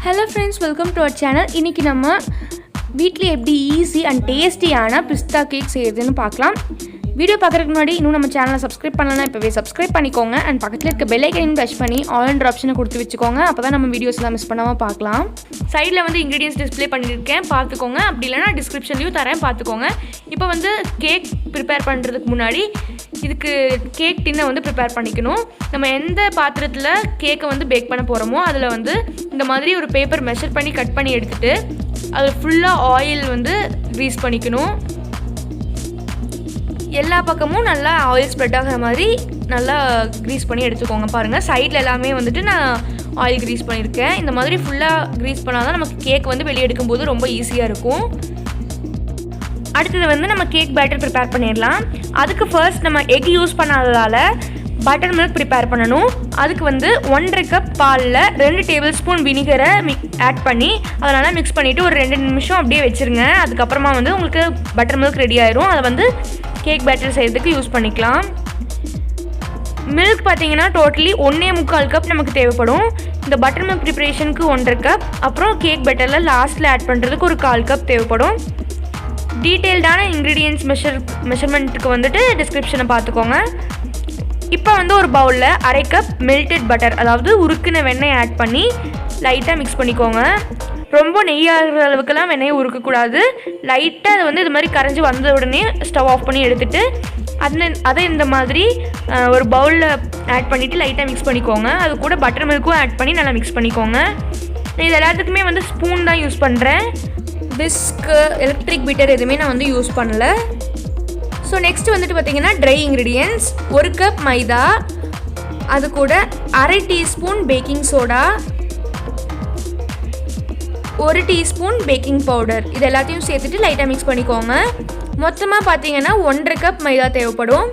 Hello friends, welcome to our channel. இன்னைக்கு நம்ம வீட்ல எப்படி ஈஸி அண்ட் டேஸ்டியான பிஸ்தா கேக் செய்யறதுன்னு பார்க்கலாம். வீடியோ பார்க்கறதுக்கு முன்னாடி இன்னும் நம்ம சேனலை சப்ஸ்கிரைப் பண்ணலனா இப்பவே சப்ஸ்கிரைப் பண்ணிக்கோங்க and பக்கத்துல இருக்க பெல் ஐகானையும் பிரஸ் பண்ணி ஆல் என்ற ஆப்ஷனை கொடுத்து வெச்சுக்கோங்க. அப்பதான் நம்ம வீடியோஸ்லாம் மிஸ் பண்ணாம பார்க்கலாம். சைடுல வந்து ingredients டிஸ்ப்ளே பண்ணிருக்கேன் பாத்துக்கோங்க. அப்படி இல்லனா டிஸ்கிரிப்ஷன்லயும் தரேன் பாத்துக்கோங்க. இப்போ வந்து கேக் prepare பண்றதுக்கு முன்னாடி இதுக்கு கேக் டின்னை வந்து ப்ரிப்பேர் பண்ணிக்கணும். நம்ம எந்த பாத்திரத்தில் கேக்கை வந்து பேக் பண்ண போகிறோமோ அதில் வந்து இந்த மாதிரி ஒரு பேப்பர் மெஷர் பண்ணி கட் பண்ணி எடுத்துகிட்டு அதில் ஃபுல்லாக ஆயில் வந்து க்ரீஸ் பண்ணிக்கணும். எல்லா பக்கமும் நல்லா ஆயில் ஸ்ப்ரெட் ஆகிற மாதிரி நல்லா க்ரீஸ் பண்ணி எடுத்துக்கோங்க. பாருங்கள் சைடில் எல்லாமே வந்துட்டு நான் ஆயில் க்ரீஸ் பண்ணியிருக்கேன். இந்த மாதிரி ஃபுல்லாக க்ரீஸ் பண்ணால் தான் நமக்கு கேக் வந்து வெளியே எடுக்கும்போது ரொம்ப ஈஸியாக இருக்கும். அடுத்தது வந்து நம்ம கேக் பேட்டர் ப்ரிப்பேர் பண்ணிடலாம். அதுக்கு ஃபர்ஸ்ட் நம்ம எக் யூஸ் பண்ணாததால் பட்டர் மில்க் ப்ரிப்பேர் பண்ணணும். அதுக்கு வந்து 1.5 கப் பாலில் 2 டேபிள் ஸ்பூன் வினிகரை ஆட் பண்ணி அதனால் மிக்ஸ் பண்ணிவிட்டு ஒரு 2 நிமிஷம் அப்படியே வச்சுருங்க. அதுக்கப்புறமா வந்து உங்களுக்கு பட்டர் மில்க் ரெடி ஆயிரும். அதை வந்து கேக் பேட்டர் செய்கிறதுக்கு யூஸ் பண்ணிக்கலாம். மில்க் பார்த்தீங்கன்னா டோட்டலி 1.25 கப் நமக்கு தேவைப்படும். இந்த பட்டர் மில்க் ப்ரிப்பரேஷனுக்கு 1.5 கப், அப்புறம் கேக் பேட்டரில் லாஸ்ட்டில் ஆட் பண்ணுறதுக்கு ஒரு 1/4 கப் தேவைப்படும். டீட்டெயில்டான இன்க்ரீடியன்ட்ஸ் மெஷர்மெண்ட்டுக்கு வந்துட்டு டிஸ்கிரிப்ஷனை பார்த்துக்கோங்க. இப்போ வந்து ஒரு பவுலில் 1/2 கப் மெல்டட் பட்டர், அதாவது உருக்குன வெண்ணெய் ஆட் பண்ணி லைட்டாக மிக்ஸ் பண்ணிக்கோங்க. ரொம்ப நெய்யாகிற அளவுக்குலாம் வெண்ணெயை உருக்கக்கூடாது. லைட்டாக அதை வந்து இது மாதிரி கரைஞ்சி வந்த உடனே ஸ்டவ் ஆஃப் பண்ணி எடுத்துகிட்டு அதை இந்த மாதிரி ஒரு பவுலில் ஆட் பண்ணிவிட்டு லைட்டாக மிக்ஸ் பண்ணிக்கோங்க. அது கூட பட்டர் மில்க்கும் ஆட் பண்ணி நல்லா மிக்ஸ் பண்ணிக்கோங்க. நான் இது எல்லாத்துக்குமே வந்து ஸ்பூன் தான் யூஸ் பண்ணுறேன். whisk எலக்ட்ரிக் பீட்டர் எதுவுமே நான் வந்து யூஸ் பண்ணல. ஸோ நெக்ஸ்ட் வந்துட்டு பார்த்தீங்கன்னா ட்ரை இன்க்ரீடியன்ட்ஸ் 1 கப் மைதா, அது கூட 1/2 teaspoon baking soda, 1 teaspoon baking powder, இது எல்லாத்தையும் சேர்த்துட்டு லைட்டாக மிக்ஸ் பண்ணிக்கோங்க. மொத்தமாக பார்த்தீங்கன்னா 1.5 கப் மைதா தேவைப்படும்.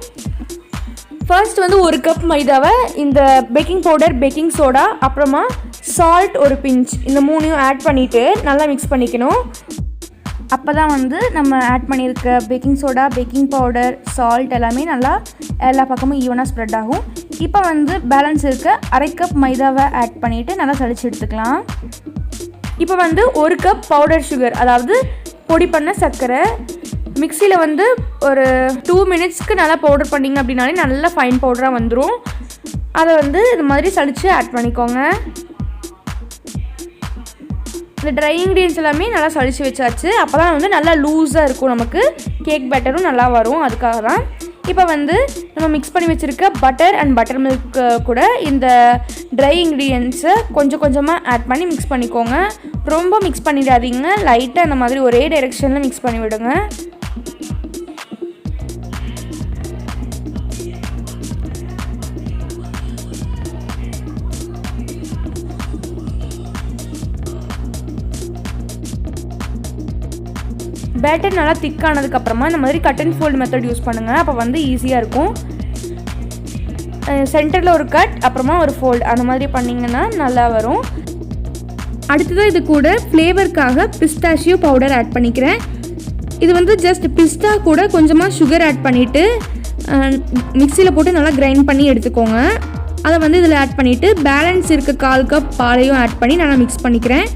ஃபர்ஸ்ட் வந்து 1 கப் மைதாவை இந்த பேக்கிங் பவுடர், பேக்கிங் சோடா, அப்புறமா சால்ட் ஒரு பிஞ்ச், இந்த 3ஐயும் ஆட் பண்ணிவிட்டு நல்லா மிக்ஸ் பண்ணிக்கணும். அப்போ தான் வந்து நம்ம ஆட் பண்ணியிருக்க baking soda, baking powder, salt எல்லாமே நல்லா எல்லா பக்கமும் ஈவனாக ஸ்ப்ரெட் ஆகும். இப்போ வந்து பேலன்ஸ் இருக்க 1/2 கப் மைதாவை ஆட் பண்ணிவிட்டு நல்லா சளிச்சு எடுத்துக்கலாம். இப்போ வந்து 1 கப் பவுடர் சுகர், அதாவது பொடி பண்ண சர்க்கரை, மிக்சியில் வந்து ஒரு 2 மினிட்ஸ்க்கு நல்லா பவுடர் பண்ணிங்க அப்படின்னாலே நல்லா ஃபைன் பவுடராக வந்துடும். அதை வந்து இது மாதிரி சளிச்சு ஆட் பண்ணிக்கோங்க. இந்த ட்ரை இன்க்ரீடியன்ஸ் எல்லாமே நல்லா சளிச்சு வச்சாச்சு. அப்போ தான் வந்து நல்லா லூஸாக இருக்கும், நமக்கு கேக் பேட்டரும் நல்லா வரும். அதுக்காக தான் இப்போ வந்து நம்ம மிக்ஸ் பண்ணி வச்சுருக்க பட்டர் அண்ட் பட்டர் மில்க் கூட இந்த ட்ரை இன்க்ரீடியன்ஸை கொஞ்சம் கொஞ்சமாக ஆட் பண்ணி மிக்ஸ் பண்ணிக்கோங்க. ரொம்ப மிக்ஸ் பண்ணிடாதீங்க, லைட்டாக அந்த மாதிரி ஒரே டைரெக்ஷனில் மிக்ஸ் பண்ணி விடுங்க. பேட்டர் நல்லா திக்கானதுக்கப்புறமா இந்த மாதிரி cut and fold method use பண்ணுங்கள். அப்போ வந்து ஈஸியாக இருக்கும். சென்டரில் ஒரு கட், அப்புறமா ஒரு ஃபோல்டு, அந்த மாதிரி பண்ணிங்கன்னா நல்லா வரும். அடுத்ததாக இது கூட ஃப்ளேவருக்காக பிஸ்டாஷியோ பவுடர் ஆட் பண்ணிக்கிறேன். இது வந்து ஜஸ்ட் பிஸ்தா கூட கொஞ்சமாக சுகர் ஆட் பண்ணிவிட்டு மிக்சியில் போட்டு நல்லா கிரைண்ட் பண்ணி எடுத்துக்கோங்க. அதை வந்து இதில் ஆட் பண்ணிவிட்டு பேலன்ஸ் இருக்க 1/4 கப் பாலையும் ஆட் பண்ணி நல்லா மிக்ஸ் பண்ணிக்கிறேன்.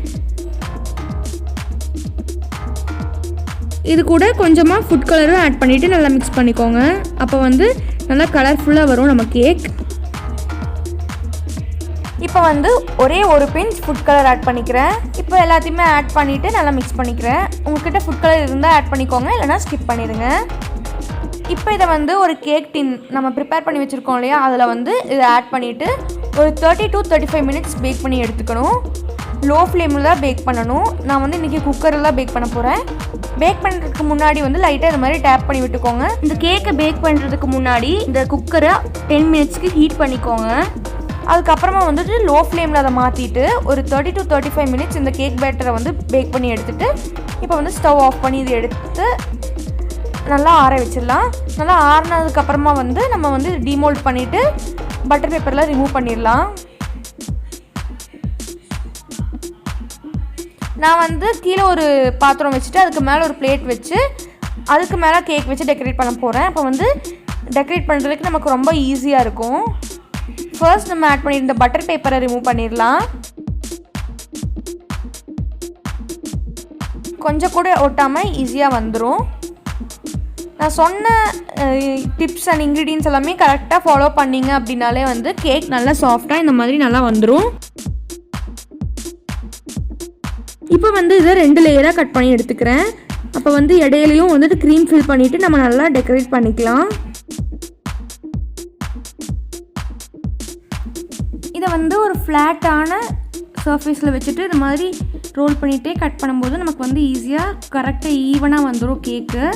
இது கூட கொஞ்சமாக ஃபுட் கலரும் ஆட் பண்ணிவிட்டு நல்லா மிக்ஸ் பண்ணிக்கோங்க. அப்போ வந்து நல்லா கலர்ஃபுல்லாக வரும் நம்ம கேக். இப்போ வந்து ஒரே ஒரு பிஞ்ச் ஃபுட் கலர் ஆட் பண்ணிக்கிறேன். இப்போ எல்லாத்தையுமே ஆட் பண்ணிவிட்டு நல்லா மிக்ஸ் பண்ணிக்கிறேன். உங்கள்கிட்ட ஃபுட் கலர் இருந்தால் ஆட் பண்ணிக்கோங்க, இல்லைனா ஸ்கிப் பண்ணிடுங்க. இப்போ இதை வந்து ஒரு கேக் டின் நம்ம ப்ரிப்பேர் பண்ணி வச்சுருக்கோம் இல்லையா, அதில் வந்து இதை ஆட் பண்ணிவிட்டு ஒரு 30 to 35 மினிட்ஸ் பேக் பண்ணி எடுத்துக்கணும். லோ ஃப்ளேமில் தான் பேக் பண்ணணும். நான் வந்து இன்றைக்கி குக்கரில் தான் பேக் பண்ண போகிறேன். பேக் பண்ணுறதுக்கு முன்னாடி வந்து லைட்டாக இந்த மாதிரி டேப் பண்ணி விட்டுக்கோங்க. இந்த கேக்கை பேக் பண்ணுறதுக்கு முன்னாடி இந்த குக்கரை 10 மினிட்ஸ்க்கு ஹீட் பண்ணிக்கோங்க. அதுக்கப்புறமா வந்துட்டு லோ ஃப்ளேமில் அதை மாற்றிட்டு ஒரு 30 to 35 மினிட்ஸ் இந்த கேக் பேட்டரை வந்து பேக் பண்ணி எடுத்துகிட்டு இப்போ வந்து ஸ்டவ் ஆஃப் பண்ணி இது எடுத்து நல்லா ஆற வச்சிடலாம். நல்லா ஆறினதுக்கப்புறமா வந்து நம்ம வந்து டிமோல்ட் பண்ணிவிட்டு பட்டர் பேப்பரில் ரிமூவ் பண்ணிடலாம். நான் வந்து கீழே ஒரு பாத்திரம் வச்சுட்டு அதுக்கு மேலே ஒரு பிளேட் வச்சு அதுக்கு மேலே கேக் வச்சு டெக்கரேட் பண்ண போகிறேன். அப்போ வந்து டெக்கரேட் பண்ணுறதுக்கு நமக்கு ரொம்ப ஈஸியாக இருக்கும். ஃபர்ஸ்ட் நம்ம ஆட் பண்ணியிருந்த பட்டர் பேப்பரை ரிமூவ் பண்ணிடலாம். கொஞ்சம் கூட ஒட்டாமல் ஈஸியாக வந்துடும். நான் சொன்ன டிப்ஸ் அண்ட் இன்க்ரீடியன்ஸ் எல்லாமே கரெக்டாக ஃபாலோ பண்ணிங்க அப்படின்னாலே வந்து கேக் நல்லா சாஃப்டாக இந்த மாதிரி நல்லா வந்துடும். இப்போ வந்து இதை 2 லேயராக கட் பண்ணி எடுத்துக்கிறேன். அப்போ வந்து இடையிலையும் வந்துட்டு க்ரீம் ஃபில் பண்ணிவிட்டு நம்ம நல்லா டெக்கரேட் பண்ணிக்கலாம். இதை வந்து ஒரு ஃப்ளாட்டான சர்ஃபேஸில் வச்சுட்டு இந்த மாதிரி ரோல் பண்ணிகிட்டே கட் பண்ணும்போது நமக்கு வந்து ஈஸியாக கரெக்டாக ஈவனாக வந்துடும் கேக்கு.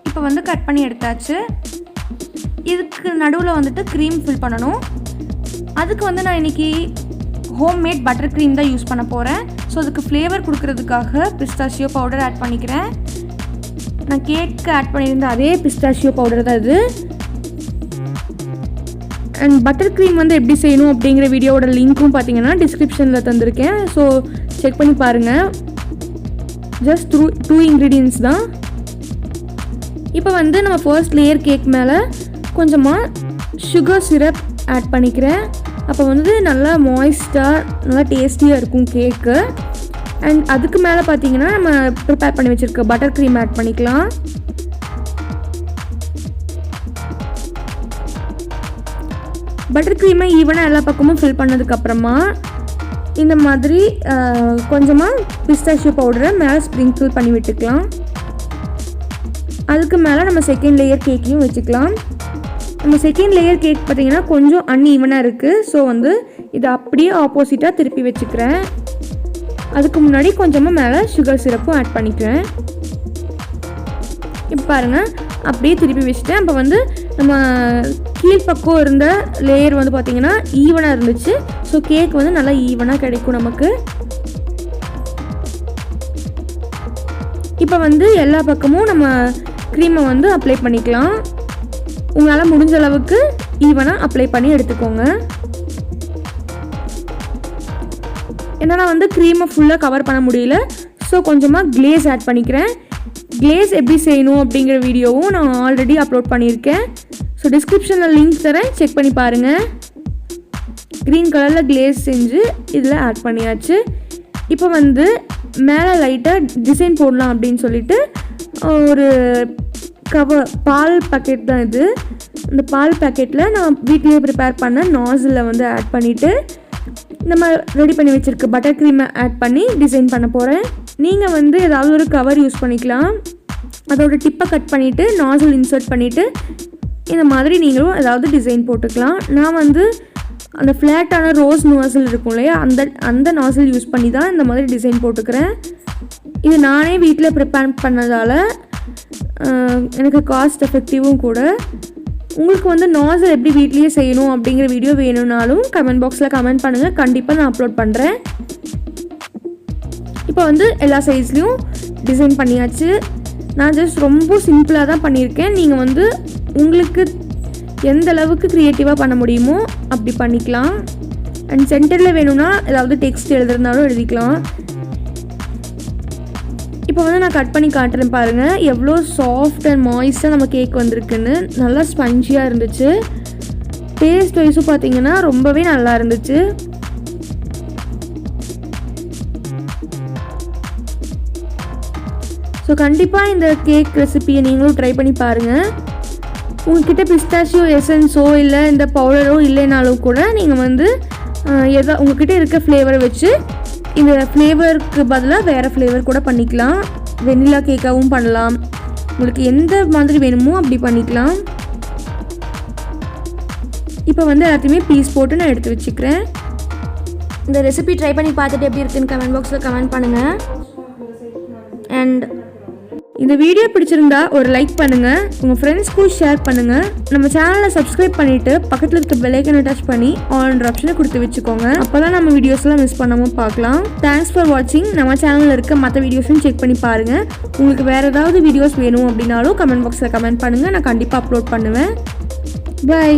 இப்போ வந்து கட் பண்ணி எடுத்தாச்சு. இதுக்கு நடுவில் வந்துட்டு க்ரீம் ஃபில் பண்ணணும். அதுக்கு வந்து நான் இன்றைக்கி ஹோம்மேட் பட்டர் க்ரீம் தான் யூஸ் பண்ண போகிறேன். ஸோ அதுக்கு ஃப்ளேவர் கொடுக்கறதுக்காக பிஸ்டாஷியோ பவுடர் ஆட் பண்ணிக்கிறேன். நான் கேக்கு ஆட் பண்ணியிருந்த அதே பிஸ்டாஷியோ பவுடர் தான் இது. அண்ட் பட்டர் க்ரீம் வந்து எப்படி செய்யணும் அப்படிங்கிற வீடியோவோட லிங்க்கும் பார்த்தீங்கன்னா டிஸ்கிரிப்ஷனில் தந்திருக்கேன். ஸோ செக் பண்ணி பாருங்கள். ஜஸ்ட் 2 இன்க்ரீடியன்ஸ் தான். இப்போ வந்து நம்ம ஃபர்ஸ்ட் லேயர் கேக் மேலே கொஞ்சமாக சுகர் சிரப் ஆட் பண்ணிக்கிறேன். அப்போ வந்து நல்லா மாய்ஸ்டாக நல்லா டேஸ்டியாக இருக்கும் கேக்கு. அண்ட் அதுக்கு மேலே பார்த்தீங்கன்னா நம்ம ப்ரிப்பேர் பண்ணி வச்சுருக்க பட்டர் க்ரீம் ஆட் பண்ணிக்கலாம். பட்டர் க்ரீமை ஈவனாக எல்லா பக்கமும் ஃபில் பண்ணதுக்கப்புறமா இந்த மாதிரி கொஞ்சமாக பிஸ்டாஷியோ பவுடரை மேலே ஸ்ப்ரிங்கிள் பண்ணி விட்டுக்கலாம். அதுக்கு மேலே நம்ம செகண்ட் லேயர் கேக்கையும் வச்சுக்கலாம். நம்ம செகண்ட் லேயர் கேக் பார்த்திங்கன்னா கொஞ்சம் அன்ஈவனாக இருக்குது. ஸோ வந்து இதை அப்படியே ஆப்போசிட்டாக திருப்பி வச்சுக்கிறேன். அதுக்கு முன்னாடி கொஞ்சமாக மேலே சுகர் சிரப்பும் ஆட் பண்ணிக்கிறேன். இப்போ பாருங்கள் அப்படியே திருப்பி வச்சுட்டேன். அப்போ வந்து நம்ம கீழ்ப்பக்கம் இருந்த லேயர் வந்து பார்த்திங்கன்னா ஈவனாக இருந்துச்சு. ஸோ கேக் வந்து நல்லா ஈவனாக கிடைக்கும் நமக்கு. இப்போ வந்து எல்லா பக்கமும் நம்ம க்ரீமை வந்து அப்ளை பண்ணிக்கலாம். உங்களால் முடிஞ்ச அளவுக்கு ஈவனாக அப்ளை பண்ணி எடுத்துக்கோங்க. என்னால் வந்து க்ரீமை ஃபுல்லாக கவர் பண்ண முடியல. ஸோ கொஞ்சமாக க்ளேஸ் ஆட் பண்ணிக்கிறேன். க்ளேஸ் எப்படி செய்யணும் அப்படிங்கிற வீடியோவும் நான் ஆல்ரெடி அப்லோட் பண்ணியிருக்கேன். ஸோ டிஸ்கிரிப்ஷனில் லிங்க் தரேன், செக் பண்ணி பாருங்கள். க்ரீன் கலரில் க்ளேஸ் செஞ்சு இதில் ஆட் பண்ணியாச்சு. இப்போ வந்து மேலே லைட்டாக டிசைன் போடலாம் அப்படின்னு சொல்லிட்டு ஒரு பால் பேக்கெட் தான் இது. இந்த பால் பேக்கெட்டில் நான் வீட்லேயே ப்ரிப்பேர் பண்ண நாசிலை வந்து ஆட் பண்ணிவிட்டு நம்ம ரெடி பண்ணி வச்சுருக்க பட்டர் க்ரீமை ஆட் பண்ணி டிசைன் பண்ண போகிறேன். நீங்கள் வந்து ஏதாவது ஒரு கவர் யூஸ் பண்ணிக்கலாம். அதோட டிப்பை கட் பண்ணிவிட்டு நாசில் இன்சர்ட் பண்ணிவிட்டு இந்த மாதிரி நீங்களும் ஏதாவது டிசைன் போட்டுக்கலாம். நான் வந்து அந்த ஃப்ளாட்டான ரோஸ் நாசில் இருக்கும் இல்லையா, அந்த நாசில் யூஸ் பண்ணி தான் இந்த மாதிரி டிசைன் போட்டுக்கிறேன். இது நானே வீட்டில் ப்ரிப்பேர் பண்ணதால் எனக்கு காஸ்ட் எஃபெக்டிவும் கூட. உங்களுக்கு வந்து நாசில் எப்படி வீட்லேயே செய்யணும் அப்படிங்கிற வீடியோ வேணும்னாலும் கமெண்ட் பாக்ஸில் கமெண்ட் பண்ணுங்கள், கண்டிப்பாக நான் அப்லோட் பண்ணுறேன். இப்போ வந்து எல்லா சைஸ்லேயும் டிசைன் பண்ணியாச்சு. நான் ஜஸ்ட் ரொம்ப சிம்பிளாக தான் பண்ணியிருக்கேன். நீங்கள் வந்து உங்களுக்கு எந்த அளவுக்கு க்ரியேட்டிவாக பண்ண முடியுமோ அப்படி பண்ணிக்கலாம். அண்ட் சென்டரில் வேணும்னா ஏதாவது டெக்ஸ்ட் எழுதுறதுனாலும் எழுதிக்கலாம். இப்போ வந்து நான் கட் பண்ணி காட்டுறேன் பாருங்கள், எவ்வளோ சாஃப்ட் அண்ட் மாய்ஸ்டாக நம்ம கேக் வந்திருக்குன்னு. நல்லா ஸ்பஞ்சியாக இருந்துச்சு. டேஸ்ட் வைஸும் பார்த்தீங்கன்னா ரொம்பவே நல்லா இருந்துச்சு. ஸோ கண்டிப்பாக இந்த கேக் ரெசிபியை நீங்களும் ட்ரை பண்ணி பாருங்கள். உங்கள்கிட்ட பிஸ்டாஷியோ எசன்ஸோ இல்லை இந்த பவுடரோ இல்லைனாலும் கூட நீங்கள் வந்து உங்கள்கிட்ட இருக்க ஃப்ளேவரை வச்சு இந்த ஃப்ளேவருக்கு பதிலாக வேறு ஃப்ளேவர் கூட பண்ணிக்கலாம். வெண்ணிலா கேக்காகவும் பண்ணலாம். உங்களுக்கு எந்த மாதிரி வேணுமோ அப்படி பண்ணிக்கலாம். இப்போ வந்து எல்லாத்தையுமே பீஸ் போட்டு நான் எடுத்து வச்சுக்கிறேன். இந்த ரெசிபி ட்ரை பண்ணி பார்த்துட்டு எப்படி இருக்குன்னு கமெண்ட் பாக்ஸில் கமெண்ட் பண்ணுங்கள். அண்ட் இந்த வீடியோ பிடிச்சிருந்தா ஒரு லைக் பண்ணுங்கள், உங்கள் ஃப்ரெண்ட்ஸ்க்கும் ஷேர் பண்ணுங்கள். நம்ம சேனலை சப்ஸ்கிரைப் பண்ணிவிட்டு பக்கத்தில் இருக்க பெல் ஐக்கனை டச் பண்ணி ஆல்ன்ற ஆப்ஷனை கொடுத்து வச்சுக்கோங்க. அப்போ தான் நம்ம வீடியோஸ்லாம் மிஸ் பண்ணாமல் பார்க்கலாம். தேங்க்ஸ் ஃபார் வாட்சிங். நம்ம சேனலில் இருக்க மற்ற வீடியோஸையும் செக் பண்ணி பாருங்கள். உங்களுக்கு வேறு ஏதாவது வீடியோஸ் வேணும் அப்படின்னாலும் கமெண்ட் பாக்ஸில் கமெண்ட் பண்ணுங்கள், நான் கண்டிப்பாக அப்லோட் பண்ணுவேன். பை.